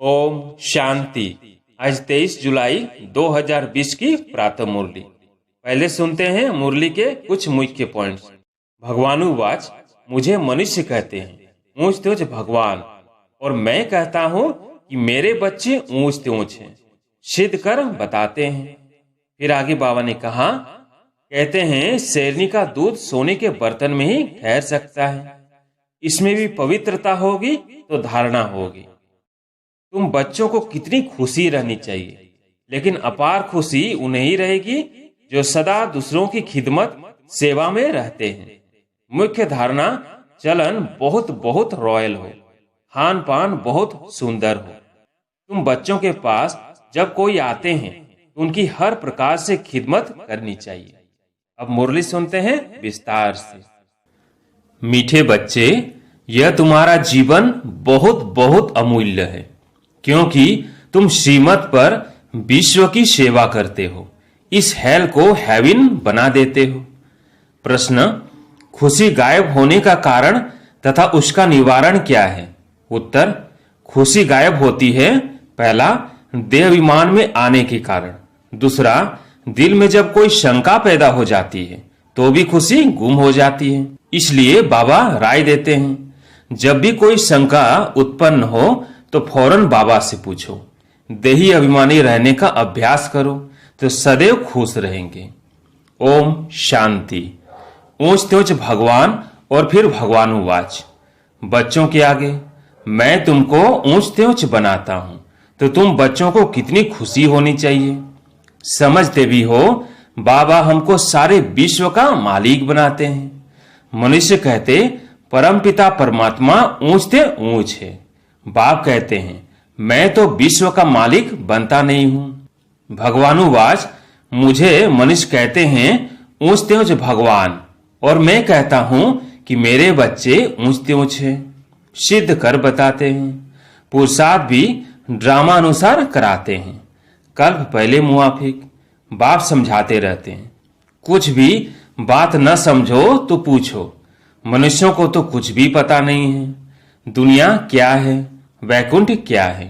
ओम शांति। आज 23 जुलाई 2020 की प्रातः मुरली। पहले सुनते हैं मुरली के कुछ मुख्य पॉइंट्स। भगवानुवाच, मुझे मनुष्य कहते हैं ऊंच तेज भगवान, और मैं कहता हूँ कि मेरे बच्चे ऊंच तेज हैं। सिद्ध कर बताते हैं। फिर आगे बाबा ने कहा, कहते हैं शेरनी का दूध सोने के बर्तन में ही ठहर सकता है। इसमें भी पवित्रता होगी तो धारणा होगी। तुम बच्चों को कितनी खुशी रहनी चाहिए, लेकिन अपार खुशी उन्हें ही रहेगी जो सदा दूसरों की खिदमत सेवा में रहते हैं। मुख्य धारणा, चलन बहुत बहुत रॉयल हो, खान पान बहुत सुंदर हो। तुम बच्चों के पास जब कोई आते हैं तो उनकी हर प्रकार से खिदमत करनी चाहिए। अब मुरली सुनते हैं विस्तार से। मीठे बच्चे, यह तुम्हारा जीवन बहुत बहुत अमूल्य है, क्योंकि तुम श्रीमत पर विश्व की सेवा करते हो। इस हेल को हेवन बना देते हो। प्रश्न, खुशी गायब होने का कारण तथा उसका निवारण क्या है? उत्तर, खुशी गायब होती है पहला, देहाभिमान में आने के कारण। दूसरा, दिल में जब कोई शंका पैदा हो जाती है तो भी खुशी गुम हो जाती है। इसलिए बाबा राय देते हैं, जब भी कोई शंका उत्पन्न हो तो फौरन बाबा से पूछो। देही अभिमानी रहने का अभ्यास करो तो सदैव खुश रहेंगे। ओम शांति। ऊंच तेज भगवान और फिर भगवानुवाच, बच्चों के आगे मैं तुमको ऊंच तेज बनाता हूं तो तुम बच्चों को कितनी खुशी होनी चाहिए। समझते भी हो, बाबा हमको सारे विश्व का मालिक बनाते हैं। मनुष्य कहते परमपिता परमात्मा ऊंच ते ऊंच है। बाप कहते हैं मैं तो विश्व का मालिक बनता नहीं हूं। भगवानुवाच, मुझे मनुष्य कहते हैं ऊंच तेज भगवान, और मैं कहता हूं कि मेरे बच्चे ऊंच तेज हैं। सिद्ध कर बताते हैं। पुरुषार्थ भी ड्रामा अनुसार कराते हैं। कल्प पहले मुआफिक। बाप समझाते रहते हैं, कुछ भी बात न समझो तो पूछो। मनुष्यों को तो कुछ भी पता नहीं है। दुनिया क्या है, वैकुंठ क्या है।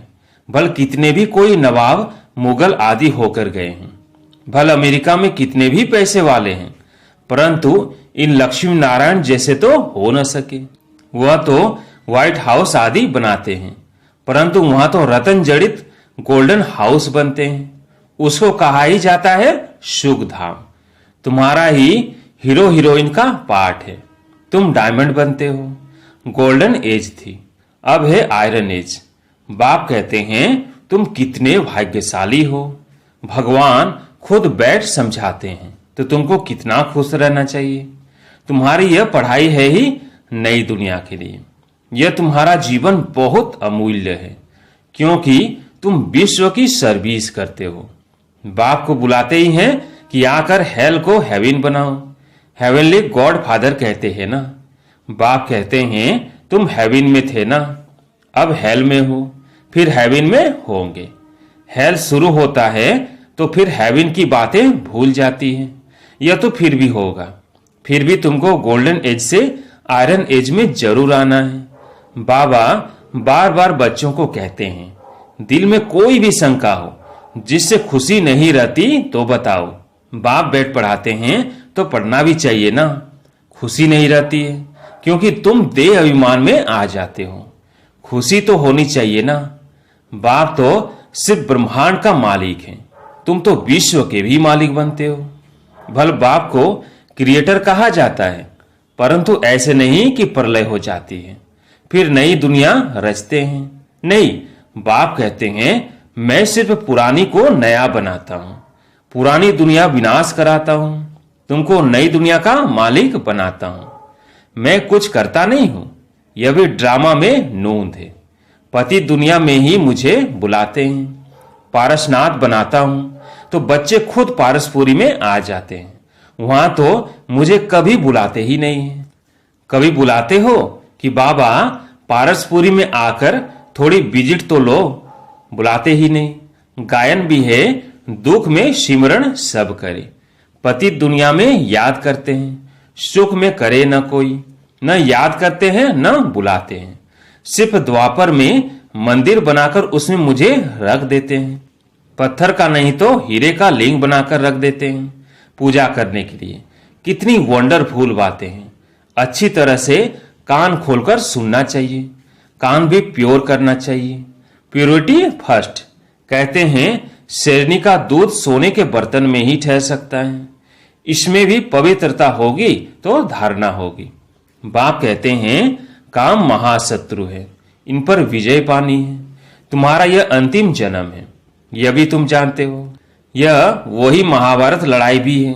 भल कितने भी कोई नवाब मुगल आदि होकर गए हैं, भल अमेरिका में कितने भी पैसे वाले हैं, परंतु इन लक्ष्मी नारायण जैसे तो हो न सके। वह तो व्हाइट हाउस आदि बनाते हैं, परंतु वहां तो रतन जड़ित गोल्डन हाउस बनते हैं। उसको कहा ही जाता है सुख धाम। तुम्हारा ही हीरो हीरोइन का पार्ट है। तुम डायमंड बनते हो। गोल्डन एज थी, अब है आयरन एज। बाप कहते हैं तुम कितने भाग्यशाली हो। भगवान खुद बैठ समझाते हैं तो तुमको कितना खुश रहना चाहिए। तुम्हारी यह पढ़ाई है ही नई दुनिया के लिए। यह तुम्हारा जीवन बहुत अमूल्य है, क्योंकि तुम विश्व की सर्विस करते हो। बाप को बुलाते ही हैं कि आकर हेल को हेवन बनाओ। हेवनली गॉड फादर कहते हैं ना। बाप कहते हैं तुम हेवन में थे ना, अब हेल में हो, फिर हेवन में होंगे। हेल शुरू होता है तो फिर हेवन की बातें भूल जाती हैं। यह तो फिर भी होगा। फिर भी तुमको गोल्डन एज से आयरन एज में जरूर आना है। बाबा बार बार बच्चों को कहते हैं, दिल में कोई भी शंका हो जिससे खुशी नहीं रहती तो बताओ। बाप बैठ पढ़ाते हैं तो पढ़ना भी चाहिए ना। खुशी नहीं रहती है क्योंकि तुम देह अभिमान में आ जाते हो। खुशी तो होनी चाहिए ना। बाप तो सिर्फ ब्रह्मांड का मालिक है, तुम तो विश्व के भी मालिक बनते हो। भल बाप को क्रिएटर कहा जाता है, परंतु ऐसे नहीं कि प्रलय हो जाती है फिर नई दुनिया रचते हैं। नहीं, बाप कहते हैं मैं सिर्फ पुरानी को नया बनाता हूं, पुरानी दुनिया विनाश कराता हूं, तुमको नई दुनिया का मालिक बनाता हूं। मैं कुछ करता नहीं हूं, यह भी ड्रामा में नूंद है। पति दुनिया में ही मुझे बुलाते हैं। पारसनाथ बनाता हूं तो बच्चे खुद पारसपुरी में आ जाते हैं। वहां तो मुझे कभी बुलाते ही नहीं है। कभी बुलाते हो कि बाबा पारसपुरी में आकर थोड़ी विजिट तो लो, बुलाते ही नहीं। गायन भी है, दुख में सिमरण सब करे। पति दुनिया में याद करते हैं, सुख में करे न कोई। न याद करते हैं न बुलाते हैं। सिर्फ द्वापर में मंदिर बनाकर उसमें मुझे रख देते हैं। पत्थर का नहीं तो हीरे का लिंग बनाकर रख देते हैं पूजा करने के लिए। कितनी वंडरफुल बातें हैं। अच्छी तरह से कान खोलकर सुनना चाहिए, कान भी प्योर करना चाहिए। Purity first. कहते हैं शेरनी का दूध सोने के बर्तन में ही ठहर सकता है। इसमें भी पवित्रता होगी तो धारणा होगी। बाप कहते हैं काम महाशत्रु है, इन पर विजय पानी है। तुम्हारा यह अंतिम जन्म है, यह भी तुम जानते हो। यह वही महाभारत लड़ाई भी है।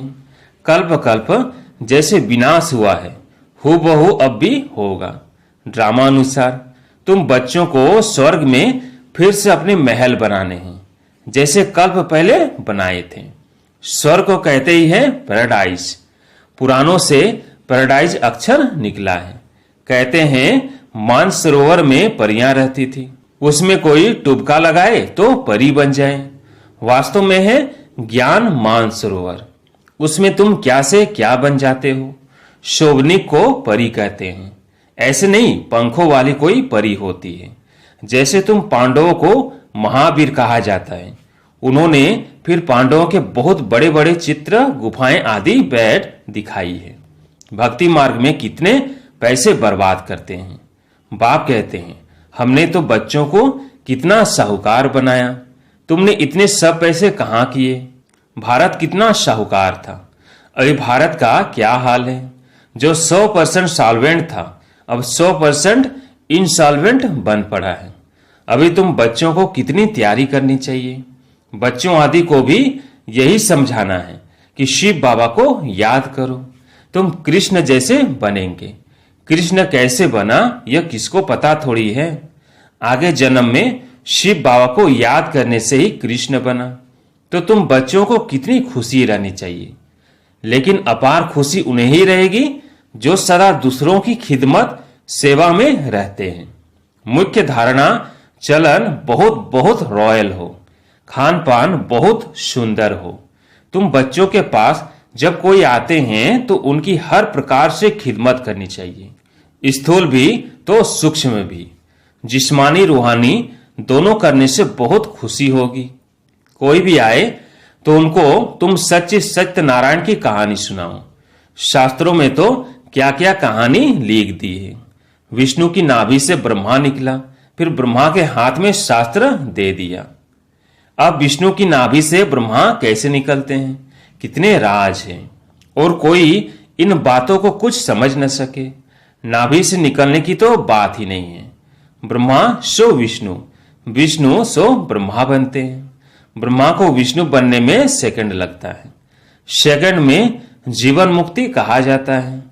कल्प कल्प जैसे विनाश हुआ है, हूबहू अब भी होगा। ड्रामा अनुसार तुम बच्चों को स्वर्ग में फिर से अपने महल बनाने हैं, जैसे कल्प पहले बनाए थे। स्वर्ग को कहते ही है पैराडाइज। पुराणों से पैराडाइज अक्षर निकला है। कहते हैं मानसरोवर में परियां रहती थी, उसमें कोई टुबका लगाए तो परी बन जाए। वास्तव में है ज्ञान मानसरोवर। उसमें तुम क्या से क्या बन जाते हो। शोभनिक को परी कहते हैं। ऐसे नहीं, पंखों वाली कोई परी होती है। जैसे तुम पांडवों को महावीर कहा जाता है। उन्होंने फिर पांडवों के बहुत बड़े बड़े चित्र, गुफाएं आदि बैठ दिखाई है। भक्ति मार्ग में कितने पैसे बर्बाद करते हैं। बाप कहते हैं हमने तो बच्चों को कितना साहूकार बनाया, तुमने इतने सब पैसे कहां किए। भारत कितना साहूकार था। अभी भारत का क्या हाल है। जो 100% सॉल्वेंट था अब 100% इनसॉल्वेंट बन पड़ा है। अभी तुम बच्चों को कितनी तैयारी करनी चाहिए। बच्चों आदि को भी यही समझाना है कि शिव बाबा को याद करो, तुम कृष्ण जैसे बनेंगे। कृष्ण कैसे बना यह किसको पता थोड़ी है। आगे जन्म में शिव बाबा को याद करने से ही कृष्ण बना। तो तुम बच्चों को कितनी खुशी रहनी चाहिए। लेकिन अपार खुशी उन्हें ही रहेगी जो सदा दूसरों की खिदमत सेवा में रहते हैं। मुख्य धारणा चलन बहुत बहुत रॉयल हो, खान पान बहुत सुंदर हो। तुम बच्चों के पास जब कोई आते हैं तो उनकी हर प्रकार से खिदमत करनी चाहिए, स्थूल भी तो सूक्ष्म भी। जिस्मानी रूहानी दोनों करने से बहुत खुशी होगी। कोई भी आए तो उनको तुम सत्यनारायण की कहानी सुनाओ। शास्त्रों में तो क्या क्या कहानी लिख दी है। विष्णु की नाभि से ब्रह्मा निकला, फिर ब्रह्मा के हाथ में शास्त्र दे दिया। अब विष्णु की नाभि से ब्रह्मा कैसे निकलते हैं, कितने राज हैं और कोई इन बातों को कुछ समझ न सके। नाभि से निकलने की तो बात ही नहीं है। ब्रह्मा सो विष्णु, विष्णु सो ब्रह्मा बनते हैं। ब्रह्मा को विष्णु बनने में सेकंड लगता है। सेकंड में जीवन मुक्ति कहा जाता है।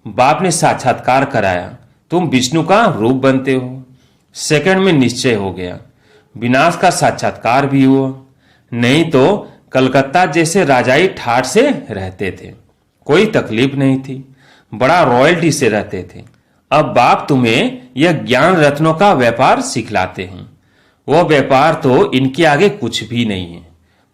बाप ने साक्षात्कार कराया, तुम विष्णु का रूप बनते हो। सेकंड में निश्चय हो गया, विनाश का साक्षात्कार भी हुआ। नहीं तो कलकत्ता जैसे राजाई ठाठ से रहते थे, कोई तकलीफ नहीं थी, बड़ा रॉयल्टी से रहते थे। अब बाप तुम्हें यह ज्ञान रत्नों का व्यापार सिखलाते हैं। वह व्यापार तो इनके आगे कुछ भी नहीं है,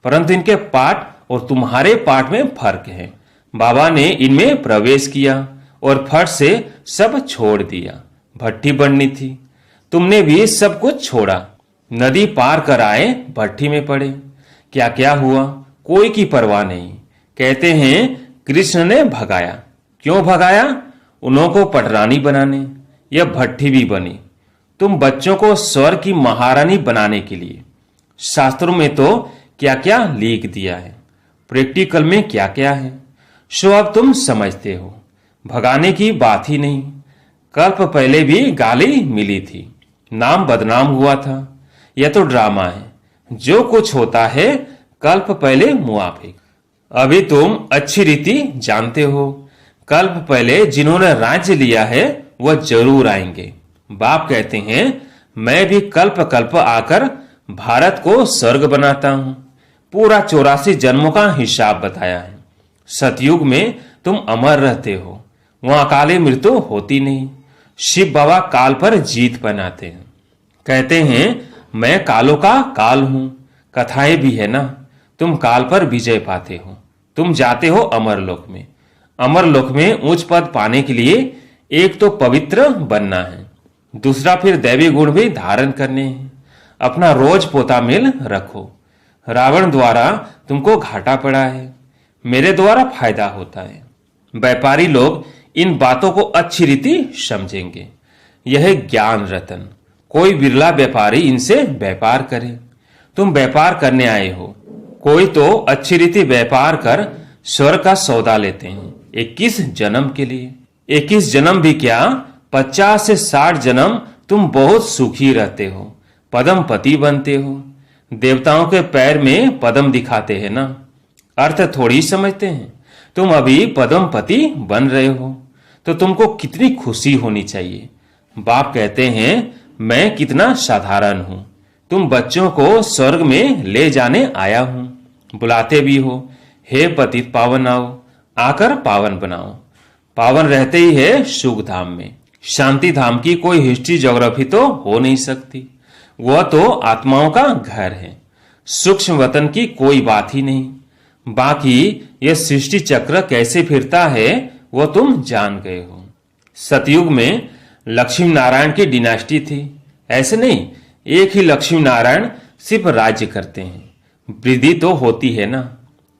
परंतु इनके पाठ और तुम्हारे पाठ में फर्क है। बाबा ने इनमें प्रवेश किया और फट से सब छोड़ दिया। भट्टी बननी थी, तुमने भी सब कुछ छोड़ा। नदी पार कर आए, भट्टी में पड़े। क्या क्या हुआ कोई की परवाह नहीं। कहते हैं कृष्ण ने भगाया। क्यों भगाया? उन्हों को पटरानी बनाने। यह भट्टी भी बनी तुम बच्चों को स्वर्ग की महारानी बनाने के लिए। शास्त्रों में तो क्या क्या लिख दिया है, प्रैक्टिकल में क्या क्या है, सो अब तुम समझते हो। भगाने की बात ही नहीं। कल्प पहले भी गाली मिली थी, नाम बदनाम हुआ था। यह तो ड्रामा है। जो कुछ होता है कल्प पहले मुआफिक। अभी तुम अच्छी रीति जानते हो, कल्प पहले जिन्होंने राज्य लिया है वह जरूर आएंगे। बाप कहते हैं मैं भी कल्प कल्प आकर भारत को स्वर्ग बनाता हूं। पूरा 84 जन्मों का हिसाब बताया है। सतयुग में तुम अमर रहते हो, वहां अकाली मृत्यु होती नहीं। शिव बाबा काल पर जीत बनाते हैं। कहते हैं मैं कालों का काल हूं। कथाएं भी है ना, तुम काल पर विजय पाते हो। तुम जाते हो अमरलोक में। अमरलोक में उच्च पद पाने के लिए एक तो पवित्र बनना है, दूसरा फिर दैवी गुण भी धारण करने हैं। अपना रोज पोता मिल रखो। रावण द्वारा तुमको घाटा पड़ा है, मेरे द्वारा फायदा होता है। व्यापारी लोग इन बातों को अच्छी रीति समझेंगे। यह ज्ञान रतन, कोई बिरला व्यापारी इनसे व्यापार करे। तुम व्यापार करने आए हो, कोई तो अच्छी रीति व्यापार कर स्वर्ग का सौदा लेते हैं 21 जन्म के लिए। 21 जन्म भी क्या, 50 से 60 जन्म तुम बहुत सुखी रहते हो, पदम पति बनते हो। देवताओं के पैर में पदम दिखाते हैं ना, अर्थ थोड़ी समझते हैं। तुम अभी पदम पति बन रहे हो तो तुमको कितनी खुशी होनी चाहिए। बाप कहते हैं मैं कितना साधारण हूं, तुम बच्चों को स्वर्ग में ले जाने आया हूं। बुलाते भी हो, हे पतित पावन आओ, आकर पावन बनाओ। पावन रहते ही है सुख धाम में। शांति धाम की कोई हिस्ट्री ज्योग्राफी तो हो नहीं सकती, वह तो आत्माओं का घर है। सूक्ष्म वतन की कोई बात ही नहीं। बाकी यह सृष्टि चक्र कैसे फिरता है वो तुम जान गए हो। सतयुग में लक्ष्मी नारायण की डिनास्टी थी, ऐसे नहीं एक ही लक्ष्मी नारायण सिर्फ राज्य करते हैं, वृद्धि तो होती है ना।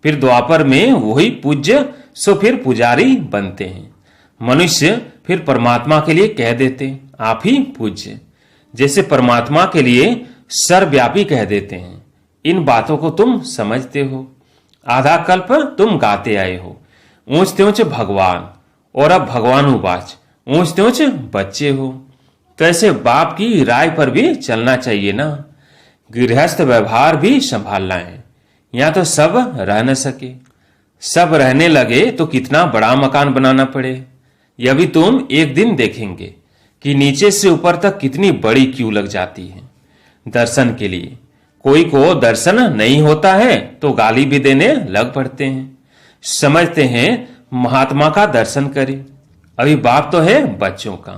फिर द्वापर में वही पूज्य सो फिर पुजारी बनते हैं। मनुष्य फिर परमात्मा के लिए कह देते आप ही पूज्य, जैसे परमात्मा के लिए सर्वव्यापी कह देते हैं। इन बातों को तुम समझते हो। आधा कल्प तुम गाते आए हो ऊंचते ऊंच भगवान, और अब भगवानुवाच ऊंचते ऊंच बच्चे हो। तो ऐसे बाप की राय पर भी चलना चाहिए ना। गृहस्थ व्यवहार भी संभालना है, यहाँ तो सब रह न सके। सब रहने लगे तो कितना बड़ा मकान बनाना पड़े। यह भी तुम एक दिन देखेंगे कि नीचे से ऊपर तक कितनी बड़ी क्यू लग जाती है दर्शन के लिए। कोई को दर्शन नहीं होता है तो गाली भी देने लग पड़ते हैं। समझते हैं महात्मा का दर्शन करें। अभी बाप तो है बच्चों का,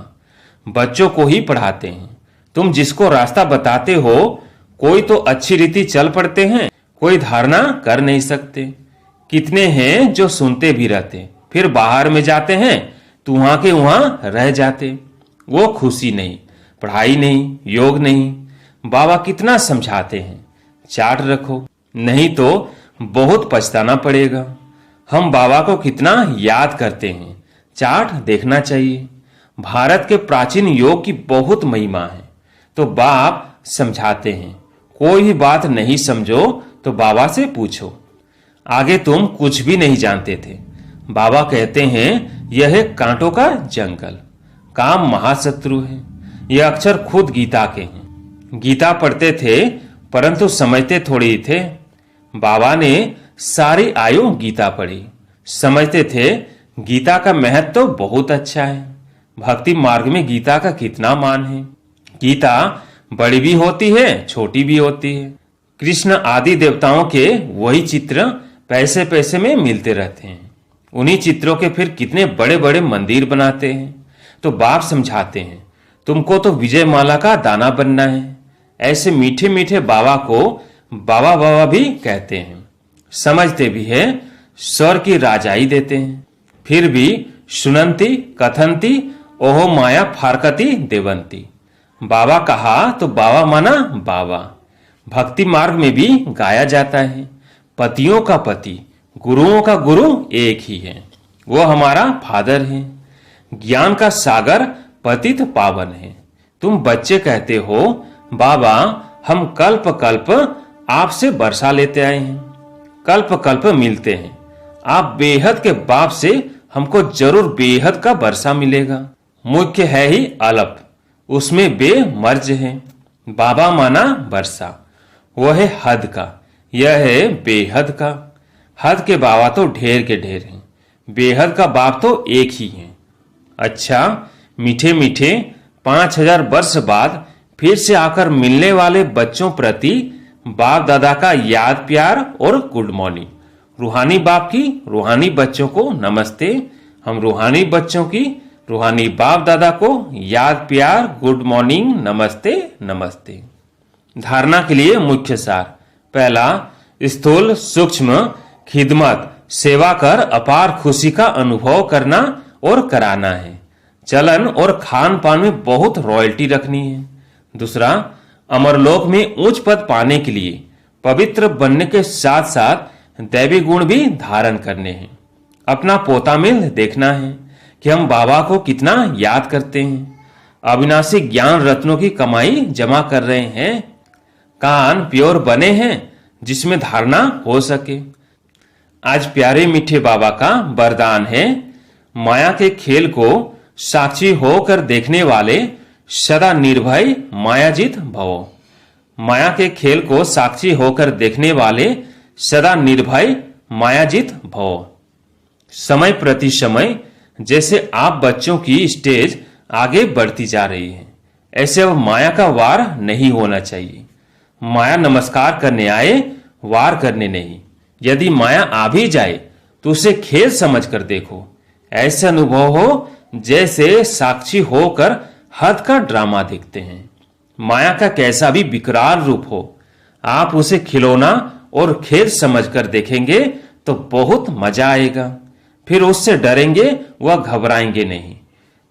बच्चों को ही पढ़ाते हैं। तुम जिसको रास्ता बताते हो, कोई तो अच्छी रीति चल पड़ते हैं, कोई धारणा कर नहीं सकते। कितने हैं जो सुनते भी रहते, फिर बाहर में जाते हैं तो वहां के वहां रह जाते। वो खुशी नहीं, पढ़ाई नहीं, योग नहीं। बाबा कितना समझाते हैं, चाट रखो, नहीं तो बहुत पछताना पड़ेगा। हम बाबा को कितना याद करते हैं, चाट देखना चाहिए। भारत के प्राचीन योग की बहुत महिमा है, तो बाप समझाते हैं। कोई भी बात नहीं समझो तो बाबा से पूछो। आगे तुम कुछ भी नहीं जानते थे। बाबा कहते हैं यह है कांटों का जंगल, काम महाशत्रु है। यह अक्षर खुद गीता के हैं। गीता पढ़ते थे परंतु समझते थोड़ी ही थे। बाबा ने सारी आयु गीता पढ़ी, समझते थे गीता का महत्व तो बहुत अच्छा है। भक्ति मार्ग में गीता का कितना मान है। गीता बड़ी भी होती है, छोटी भी होती है। कृष्ण आदि देवताओं के वही चित्र पैसे पैसे में मिलते रहते हैं। उन्हीं चित्रों के फिर कितने बड़े बड़े मंदिर बनाते हैं। तो बाप समझाते हैं तुमको तो विजय माला का दाना बनना है। ऐसे मीठे मीठे बाबा को बाबा बाबा भी कहते हैं, समझते भी है, स्वर की राजाई देते हैं। फिर भी सुनंती कथंती ओहो माया फारकती देवंती। बाबा कहा तो बाबा माना बाबा। भक्ति मार्ग में भी गाया जाता है, पतियों का पति गुरुओं का गुरु एक ही है, वो हमारा फादर है। ज्ञान का सागर पतित पावन है। तुम बच्चे कहते हो बाबा हम कल्प कल्प आपसे वर्षा लेते आए हैं, कल्प कल्प मिलते हैं। आप बेहद के बाप से हमको जरूर बेहद का वर्षा मिलेगा। मुख्य है ही अलप, उसमें बे मर्ज है। बाबा माना वर्षा, वह है हद का, यह है बेहद का। हद के बाबा तो ढेर के ढेर हैं, बेहद का बाप तो एक ही है। अच्छा, मीठे मीठे 5000 वर्ष बाद फिर से आकर मिलने वाले बच्चों प्रति बाप दादा का याद प्यार और गुड मॉर्निंग। रूहानी बाप की रूहानी बच्चों को नमस्ते। हम रूहानी बच्चों की रूहानी बाप दादा को याद प्यार गुड मॉर्निंग नमस्ते नमस्ते। धारणा के लिए मुख्य सार। पहला, स्थूल सूक्ष्म खिदमत सेवा कर अपार खुशी का अनुभव करना और कराना है। चलन और खान पान में बहुत रॉयल्टी रखनी है। दूसरा, अमरलोक में उच्च पद पाने के लिए पवित्र बनने के साथ साथ दैवी गुण भी धारण करने हैं। अपना पोता मिल देखना है कि हम बाबा को कितना याद करते हैं। अविनाशी ज्ञान रत्नों की कमाई जमा कर रहे हैं। कान प्योर बने हैं जिसमें धारणा हो सके। आज प्यारे मीठे बाबा का वरदान है, माया के खेल को साक्षी होकर देखने वाले सदा निर्भय मायाजित भव। माया के खेल को साक्षी होकर देखने वाले सदा निर्भय मायाजित भव। समय प्रति समय जैसे आप बच्चों की स्टेज आगे बढ़ती जा रही है, ऐसे अब माया का वार नहीं होना चाहिए। माया नमस्कार करने आए, वार करने नहीं। यदि माया आ भी जाए तो उसे खेल समझकर देखो। ऐसा अनुभव हो जैसे साक्षी होकर हद का ड्रामा देखते हैं। माया का कैसा भी विकराल रूप हो, आप उसे खिलौना और खेल समझकर देखेंगे तो बहुत मजा आएगा। फिर उससे डरेंगे व घबराएंगे नहीं।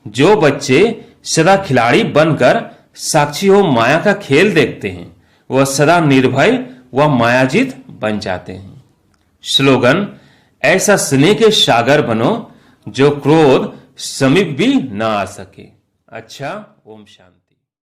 जो बच्चे सदा खिलाड़ी बनकर साक्षी हो माया का खेल देखते हैं, वह सदा निर्भय व मायाजित बन जाते हैं। स्लोगन: ऐसा स्नेह के सागर बनो जो क्रोध समीप भी न आ सके। अच्छा, ओम शांति।